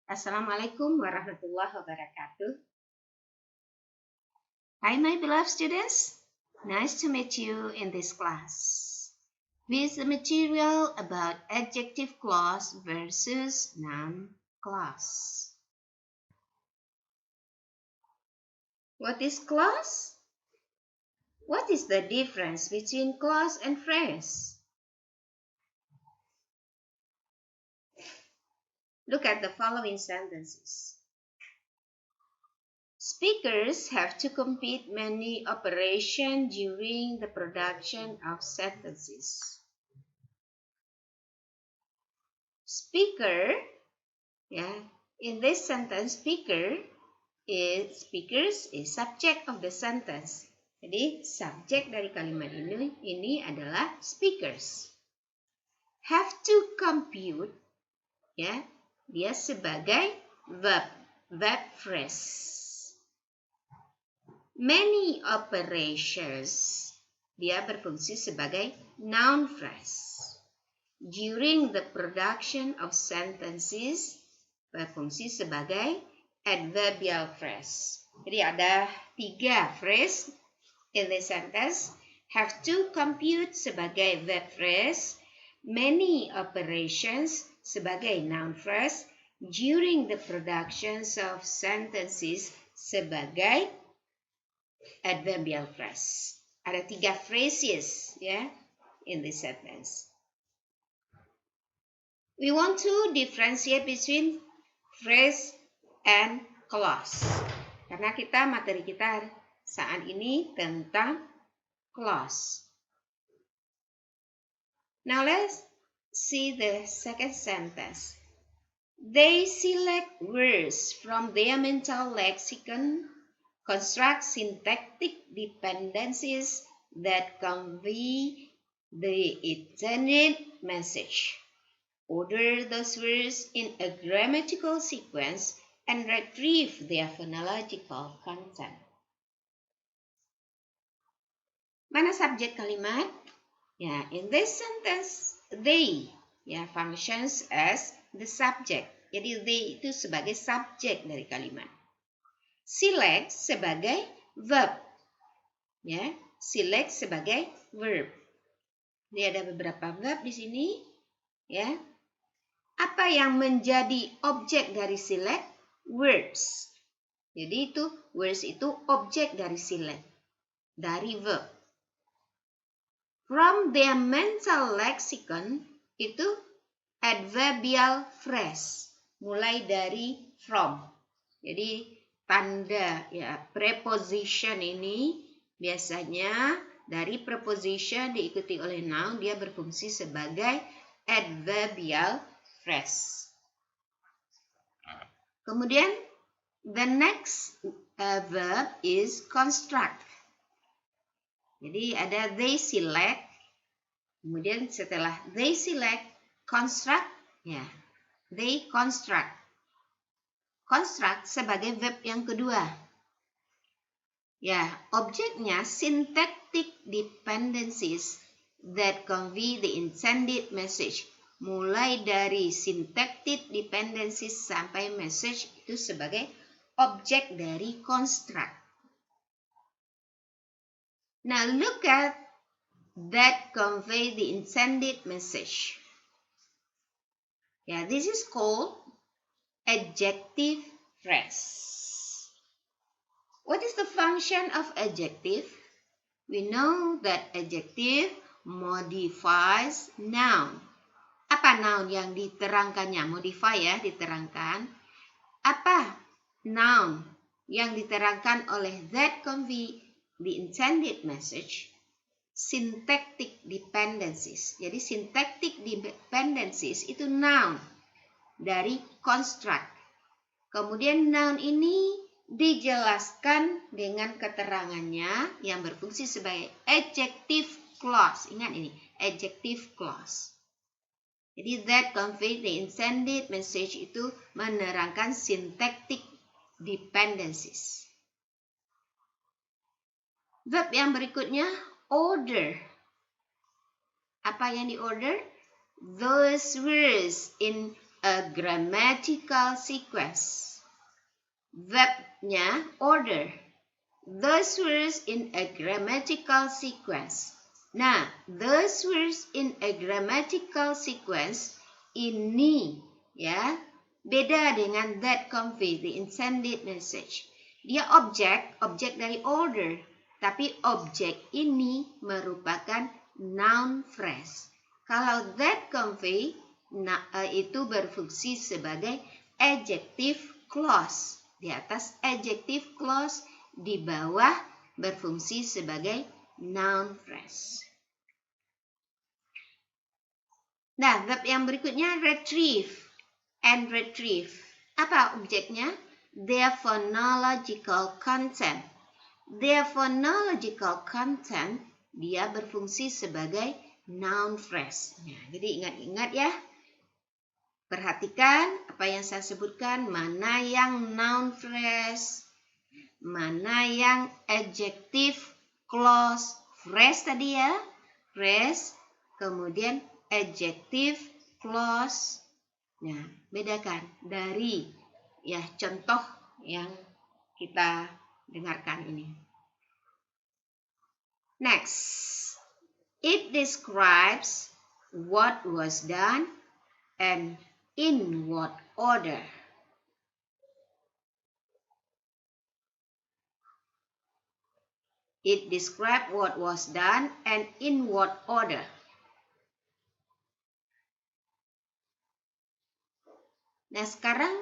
Assalamualaikum warahmatullahi wabarakatuh. Hi, my beloved students. Nice to meet you in this class with the material about adjective clause versus noun clause. What is clause? What is the difference between clause and phrase? Look at the following sentences. Speakers have to complete many operations during the production of sentences. Speaker, in this sentence, speakers is subject of the sentence. Jadi subjek dari kalimat ini adalah speakers. Have to compute, dia sebagai verb phrase. Many operations, dia berfungsi sebagai noun phrase. During the production of sentences, berfungsi sebagai adverbial phrase. Jadi ada 3 phrase in this sentence. Have to compute sebagai verb phrase, many operations sebagai noun phrase, during the productions of sentences sebagai adverbial phrase. Ada 3 phrases in this sentence. We want to differentiate between phrase and clause. Karena materi kita saat ini tentang clause. Now let's see the second sentence. They select words from their mental lexicon, construct syntactic dependencies that convey the intended message. Order those words in a grammatical sequence and retrieve their phonological content. Mana subjek kalimat? In this sentence, they functions as the subject. Jadi they itu sebagai subjek dari kalimat. Select sebagai verb. Select sebagai verb. Jadi ada beberapa verb di sini, Apa yang menjadi objek dari select? Words. Jadi words itu objek dari select, dari verb. From their mental lexicon itu adverbial phrase, mulai dari from. Jadi tanda preposition ini biasanya dari preposition diikuti oleh noun, dia berfungsi sebagai adverbial phrase. Kemudian the next verb is construct. Jadi ada they select, kemudian setelah they select, construct, they construct. Construct sebagai verb yang kedua. Objeknya syntactic dependencies that convey the intended message. Mulai dari syntactic dependencies sampai message itu sebagai objek dari construct. Now look at that convey the intended message. This is called adjective phrase. What is the function of adjective? We know that adjective modifies noun. Apa noun yang diterangkannya? Modify diterangkan. Apa noun yang diterangkan oleh that convey the intended message? Syntactic dependencies. Jadi syntactic dependencies itu noun dari construct. Kemudian noun ini dijelaskan dengan keterangannya yang berfungsi sebagai adjective clause. Ingat ini, adjective clause. Jadi that convey the intended message itu menerangkan syntactic dependencies. Verb yang berikutnya, order. Apa yang diorder? Those words in a grammatical sequence. Verbnya order. Those words in a grammatical sequence. Nah, those words in a grammatical sequence ini ya beda dengan that convey the intended message. Dia objek dari order, tapi objek ini merupakan noun phrase. Kalau that convey itu berfungsi sebagai adjective clause. Di atas adjective clause, di bawah berfungsi sebagai noun phrase. Nah, verb yang berikutnya retrieve and retrieve. Apa objeknya? Their phonological content. Their phonological content, dia berfungsi sebagai noun phrase. Nah, jadi ingat-ingat ya. Perhatikan apa yang saya sebutkan, mana yang noun phrase, mana yang adjective clause, phrase tadi ya, phrase, kemudian adjective clause. Nah, bedakan dari ya contoh yang kita dengarkan ini. Next, it describes what was done and in what order. It describes what was done and in what order. Nah, sekarang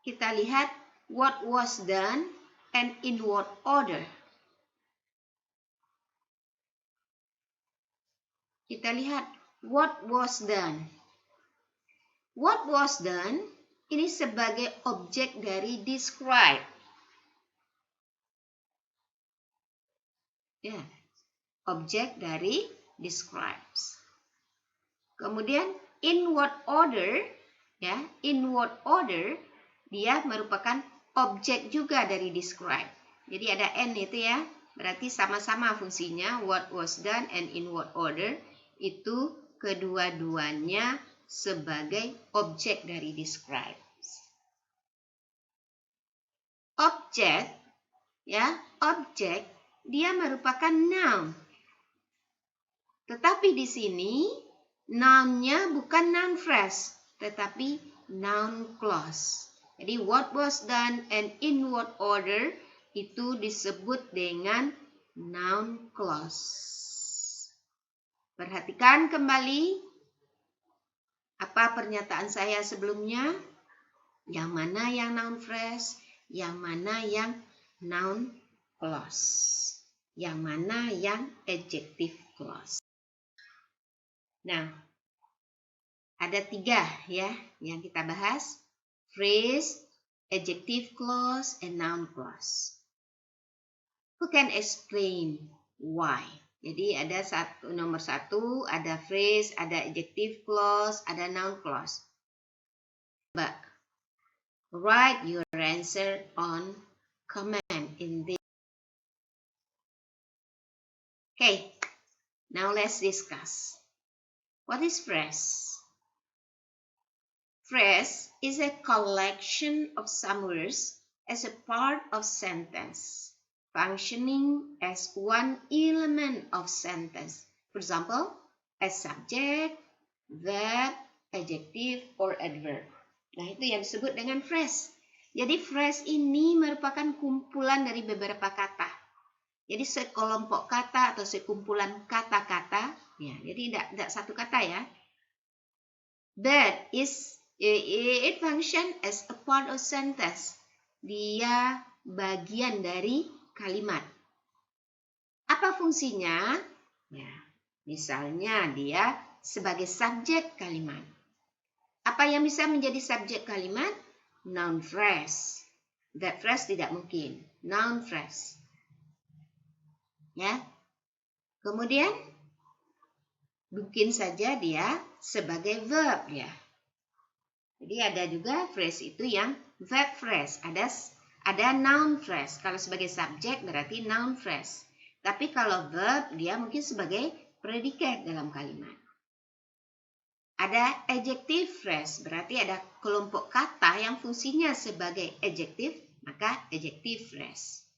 kita lihat what was done and in what order. Kita lihat what was done. What was done ini sebagai objek dari describe. Ya, objek dari describes. Kemudian in what order, ya, in what order dia merupakan objek juga dari describe. Jadi ada n itu ya, berarti sama-sama fungsinya what was done and in what order, itu kedua-duanya sebagai objek dari describe. Objek, ya, objek dia merupakan noun. Tetapi di sini noun-nya bukan noun phrase, tetapi noun clause. Jadi what was done and in what order itu disebut dengan noun clause. Perhatikan kembali apa pernyataan saya sebelumnya. Yang mana yang noun phrase, yang mana yang noun clause, yang mana yang adjective clause. Nah, ada 3 ya yang kita bahas. Phrase, adjective clause, and noun clause. Who can explain why? Jadi ada nomor 1, ada phrase, ada adjective clause, ada noun clause. But write your answer on comment in this. Okay, now let's discuss. What is phrase? Phrase is a collection of some words as a part of sentence, functioning as one element of sentence. For example, a subject, verb, adjective, or adverb. Nah, itu yang disebut dengan phrase. Jadi phrase ini merupakan kumpulan dari beberapa kata. Jadi sekelompok kata atau sekumpulan kata-kata. Ya, jadi tidak satu kata ya. But it function as a part of sentence. Dia bagian dari kalimat. Apa fungsinya? Ya, misalnya dia sebagai subjek kalimat. Apa yang bisa menjadi subjek kalimat? Noun phrase. Verb phrase tidak mungkin. Noun phrase. Ya. Kemudian mungkin saja dia sebagai verb ya. Jadi ada juga phrase itu yang verb phrase, ada noun phrase. Kalau sebagai subjek berarti noun phrase. Tapi kalau verb dia mungkin sebagai predikat dalam kalimat. ada adjective phrase, berarti ada kelompok kata yang fungsinya sebagai adjective, maka adjective phrase.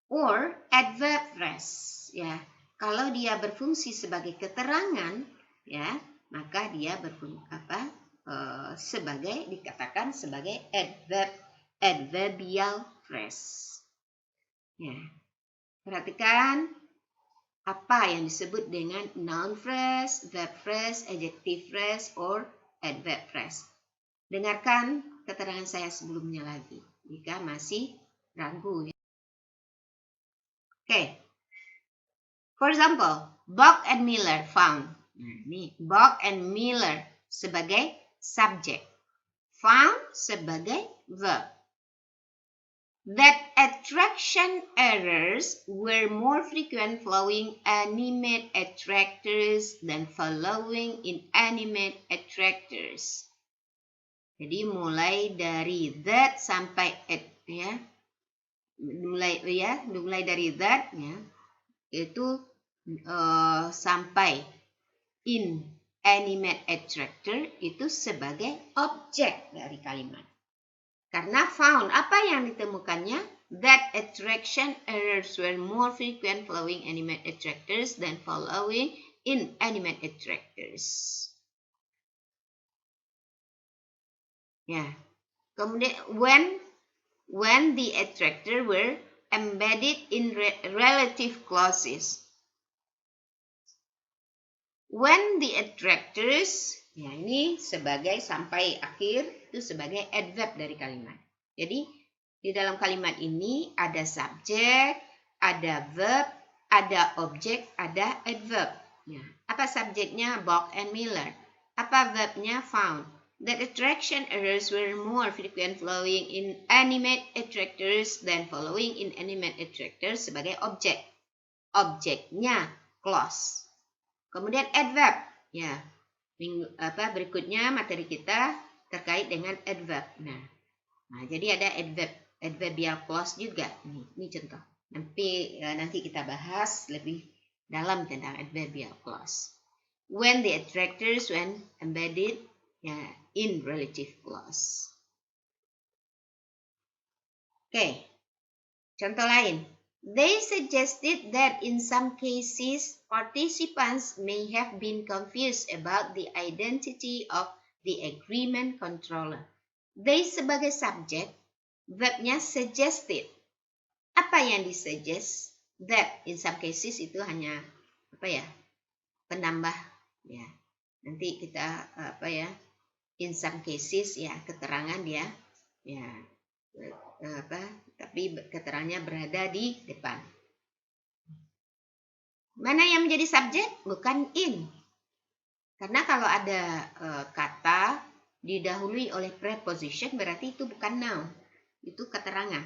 Or adverb phrase, ya. Kalau dia berfungsi sebagai keterangan, ya, maka dia dikatakan sebagai adverbial phrase. Ya. Perhatikan apa yang disebut dengan noun phrase, verb phrase, adjective phrase, or adverb phrase. Dengarkan keterangan saya sebelumnya lagi, jika masih ragu. Okay. For example, Bock and Miller found. Nah, ini Bock and Miller sebagai subjek, found sebagai verb. That attraction errors were more frequent following animate attractors than following inanimate attractors. Jadi mulai dari that sampai at, ya. Mulai dari that, ya. Itu sampai inanimate attractor itu sebagai objek dari kalimat. Karena found, apa yang ditemukannya? That attraction errors were more frequent following animate attractors than following inanimate attractors. Ya. Kemudian when the attractor were embedded in relative clauses. When the attractors, ya ini sebagai sampai akhir, itu sebagai adverb dari kalimat. Jadi di dalam kalimat ini ada subjek, ada verb, ada objek, ada adverb. Ya. Apa subjeknya? Bock and Miller. Apa verbnya? Found. That attraction errors were more frequent following inanimate attractors than following inanimate attractors sebagai objek. Objeknya clause. Kemudian adverb. Ya. Berikutnya materi kita terkait dengan adverb. Nah, jadi ada adverbial clause juga. Ini contoh. Nanti kita bahas lebih dalam tentang adverbial clause. When the attractors when embedded, ya, in relative clause. Oke. Contoh lain. They suggested that in some cases, participants may have been confused about the identity of the agreement controller. They sebagai subjek, verbnya suggested. Apa yang disuggest? That in some cases itu hanya penambah, ya. Nanti kita in some cases, ya, keterangan dia, ya. Tapi keterangannya berada di depan. Mana yang menjadi subjek? Bukan in. Karena kalau ada kata didahului oleh preposition, berarti itu bukan noun. Itu keterangan.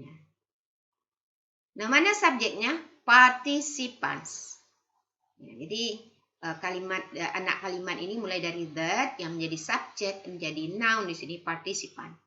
Ya. Nah, mana subjeknya? Participants. Ya, jadi anak kalimat ini mulai dari that yang menjadi subjek menjadi noun di sini participant.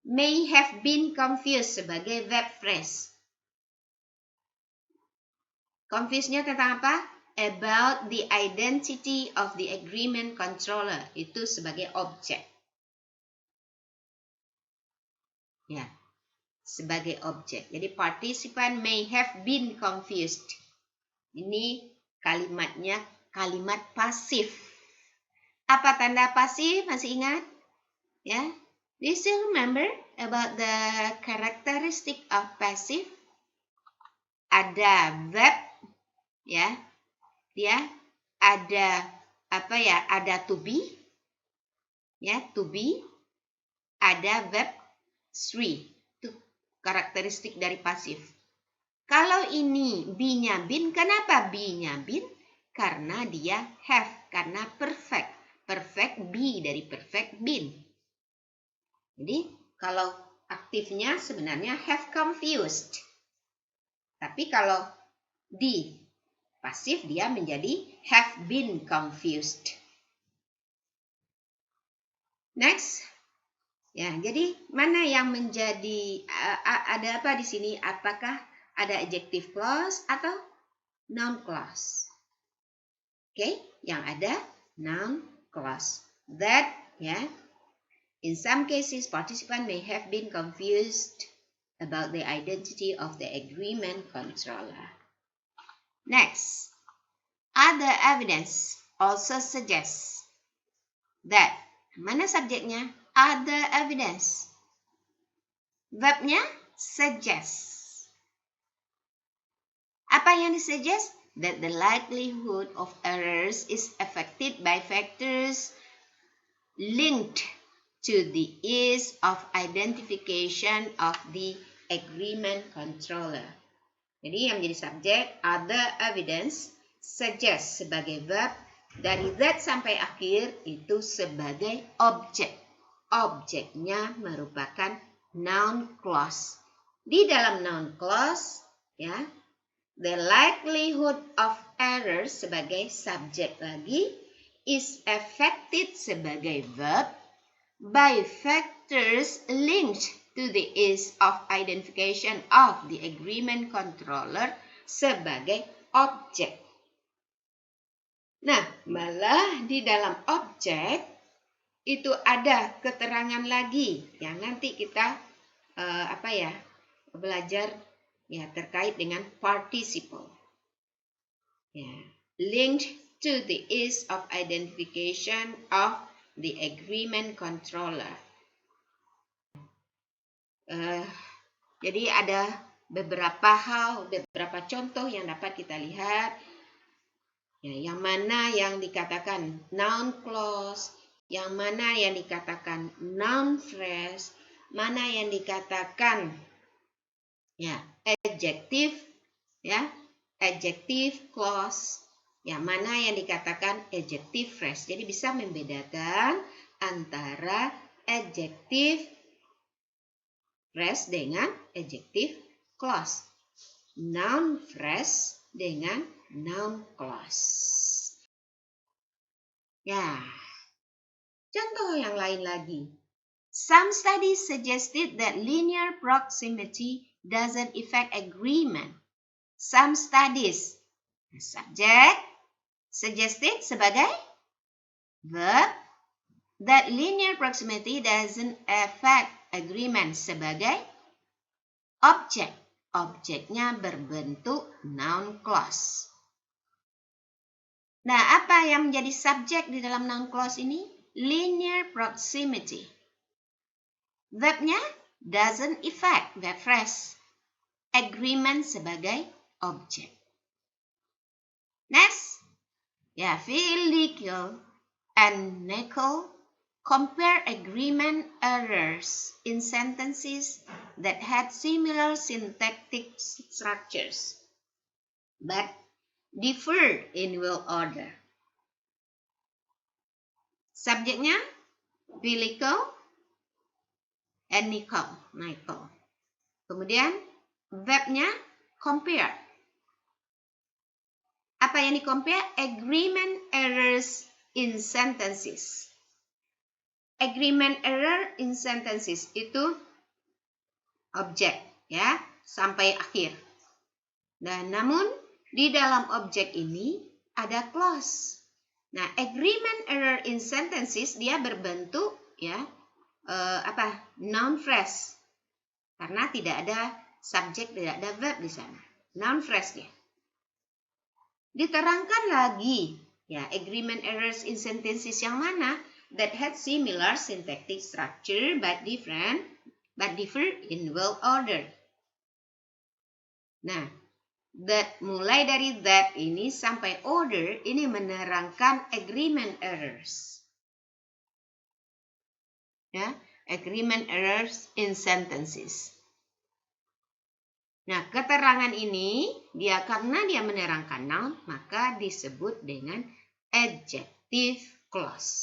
May have been confused sebagai verb phrase. Confuse-nya tentang apa? About the identity of the agreement controller. Itu sebagai objek. Ya, sebagai objek. Jadi participant may have been confused. Ini kalimatnya kalimat pasif. Apa tanda pasif? Masih ingat? Ya. Do you still remember about the characteristic of passive? Ada verb, ya, dia ada ada to be, ya, to be, ada verb three, itu karakteristik dari pasif. Kalau ini be-nya been, kenapa be-nya been? Karena dia have, karena perfect be dari perfect been. Jadi, kalau aktifnya sebenarnya have confused. Tapi kalau di pasif dia menjadi have been confused. Next. Ya, jadi mana yang menjadi ada apa di sini? Apakah ada adjective clause atau noun clause? Oke, yang ada noun clause. That, ya, in some cases participant may have been confused about the identity of the agreement controller. Next, other evidence also suggests that, mana subjeknya? Other evidence. Verbnya suggest. Apa yang disuggest? That the likelihood of errors is affected by factors linked to the ease of identification of the agreement controller. Jadi yang menjadi subjek other evidence, suggest sebagai verb, dari that sampai akhir itu sebagai objek. Objeknya merupakan noun clause. Di dalam noun clause, ya, the likelihood of error sebagai subjek lagi is affected sebagai verb by factors linked to the ease of identification of the agreement controller sebagai objek. Nah, malah di dalam objek itu ada keterangan lagi yang nanti kita belajar ya terkait dengan participle. Ya, linked to the ease of identification of the agreement controller. Jadi ada beberapa contoh yang dapat kita lihat. Ya, yang mana yang dikatakan noun clause, yang mana yang dikatakan noun phrase, mana yang dikatakan ya adjective, ya adjective clause, yang mana yang dikatakan adjective phrase. Jadi bisa membedakan antara adjective phrase dengan adjective clause, noun phrase dengan noun clause. Ya, contoh yang lain lagi. Some studies suggested that linear proximity doesn't affect agreement. Some studies. Subjek suggested sebagai verb, that linear proximity doesn't affect agreement sebagai objek. Objeknya berbentuk noun clause. Nah, apa yang menjadi subjek di dalam noun clause ini? Linear proximity. Verbnya doesn't affect, verb phrase. Agreement sebagai objek. Next, ya, Phil Lickle and Nickel compare agreement errors in sentences that had similar syntactic structures, but differ in will order. Subjeknya Phil Lickle and Nickel. Kemudian verbnya compare. Apa yang di-compare? Agreement errors in sentences. Agreement error in sentences itu objek, ya, sampai akhir. Dan namun di dalam objek ini ada clause. Nah, agreement error in sentences dia berbentuk ya noun phrase. Karena tidak ada subjek, tidak ada verb di sana. Noun phrase dia. Diterangkan lagi ya agreement errors in sentences yang mana that had similar syntactic structure but differ in word order. Nah, that mulai dari that ini sampai order ini menerangkan agreement errors. Ya, agreement errors in sentences. Nah, keterangan ini karena dia menerangkan noun, maka disebut dengan adjective clause.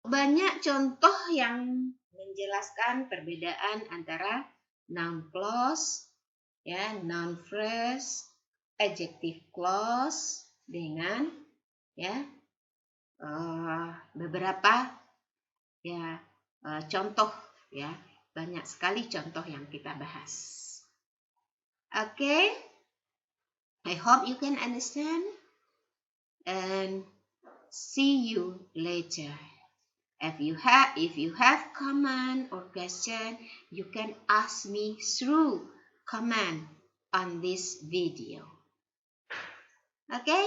Banyak contoh yang menjelaskan perbedaan antara noun clause, ya, noun phrase, adjective clause dengan beberapa contoh ya. Banyak sekali contoh yang kita bahas. Oke. I hope you can understand, and see you later. If you have comment or question, you can ask me through comment on this video. Okay?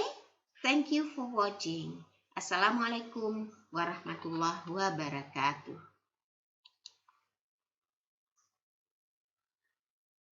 Thank you for watching. Assalamualaikum warahmatullahi wabarakatuh.